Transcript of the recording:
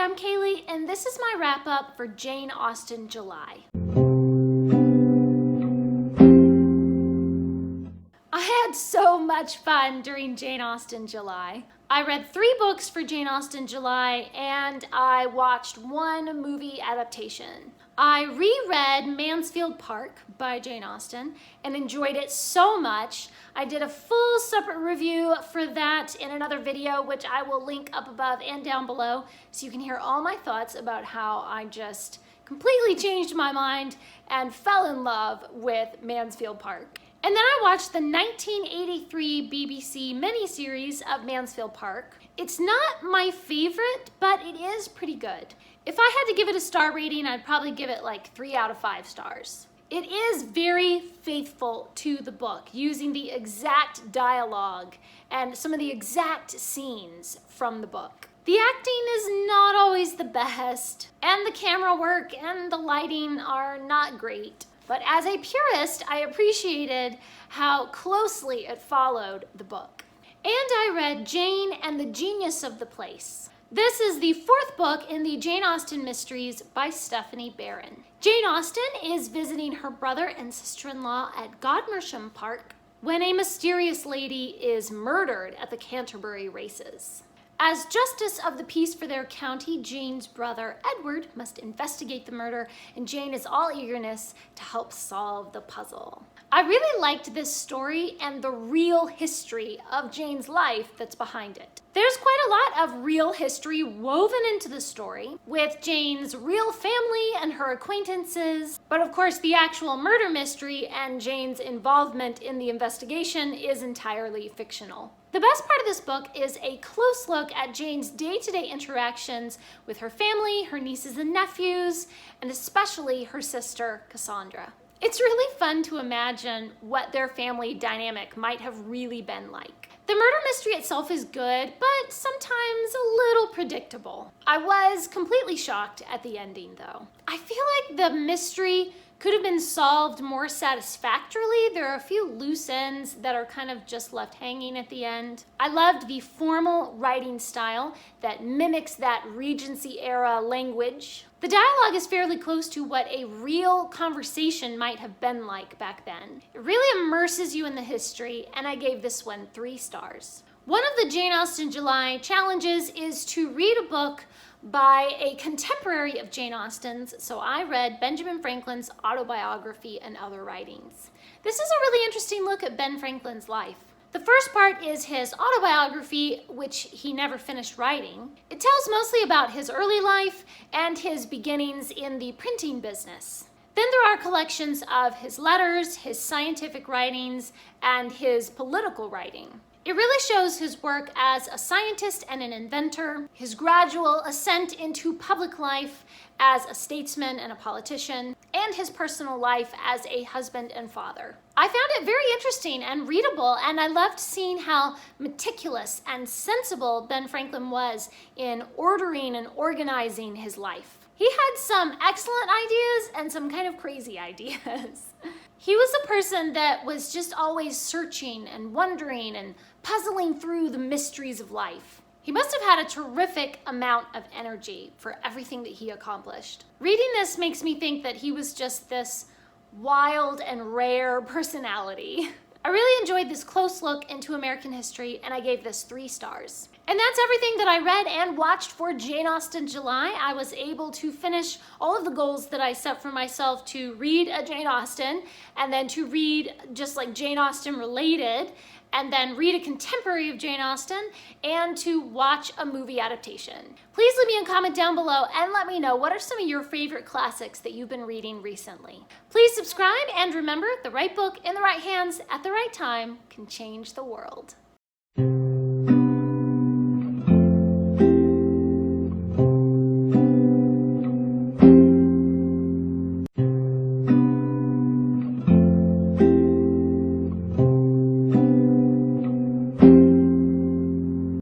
Hi, I'm Kaylee, and this is my wrap-up for Jane Austen July. I had so much fun during Jane Austen July. I read 3 books for Jane Austen July, and I watched 1 movie adaptation. I reread Mansfield Park by Jane Austen and enjoyed it so much. I did a full separate review for that in another video, which I will link up above and down below, so you can hear all my thoughts about how I just completely changed my mind and fell in love with Mansfield Park. And then I watched the 1983 BBC miniseries of Mansfield Park. It's not my favorite, but it is pretty good. If I had to give it a star rating, I'd probably give it like 3 out of 5 stars. It is very faithful to the book, using the exact dialogue and some of the exact scenes from the book. The acting is not always the best, and the camera work and the lighting are not great. But as a purist, I appreciated how closely it followed the book. And I read Jane and the Genius of the Place. This is the 4th book in the Jane Austen Mysteries by Stephanie Barron. Jane Austen is visiting her brother and sister-in-law at Godmersham Park when a mysterious lady is murdered at the Canterbury races. As justice of the peace for their county, Jane's brother Edward must investigate the murder, and Jane is all eagerness to help solve the puzzle. I really liked this story and the real history of Jane's life that's behind it. There's quite a lot of real history woven into the story, with Jane's real family and her acquaintances, but of course the actual murder mystery and Jane's involvement in the investigation is entirely fictional. The best part of this book is a close look at Jane's day-to-day interactions with her family, her nieces and nephews, and especially her sister, Cassandra. It's really fun to imagine what their family dynamic might have really been like. The murder mystery itself is good, but sometimes a little predictable. I was completely shocked at the ending, though. I feel like the mystery could have been solved more satisfactorily. There are a few loose ends that are kind of just left hanging at the end. I loved the formal writing style that mimics that Regency era language. The dialogue is fairly close to what a real conversation might have been like back then. It really immerses you in the history, and I gave this one 3 stars. One of the Jane Austen July challenges is to read a book by a contemporary of Jane Austen's, so I read Benjamin Franklin's autobiography and other writings. This is a really interesting look at Ben Franklin's life. The first part is his autobiography, which he never finished writing. It tells mostly about his early life and his beginnings in the printing business. Then there are collections of his letters, his scientific writings, and his political writing. It really shows his work as a scientist and an inventor, his gradual ascent into public life as a statesman and a politician, and his personal life as a husband and father. I found it very interesting and readable, and I loved seeing how meticulous and sensible Ben Franklin was in ordering and organizing his life. He had some excellent ideas and some kind of crazy ideas. He was a person that was just always searching and wondering and puzzling through the mysteries of life. He must have had a terrific amount of energy for everything that he accomplished. Reading this makes me think that he was just this wild and rare personality. I really enjoyed this close look into American history, and I gave this 3 stars. And that's everything that I read and watched for Jane Austen July. I was able to finish all of the goals that I set for myself to read a Jane Austen, and then to read just like Jane Austen related, and then read a contemporary of Jane Austen, and to watch a movie adaptation. Please leave me a comment down below and let me know what are some of your favorite classics that you've been reading recently. Please subscribe, and remember, the right book in the right hands at the right time can change the world.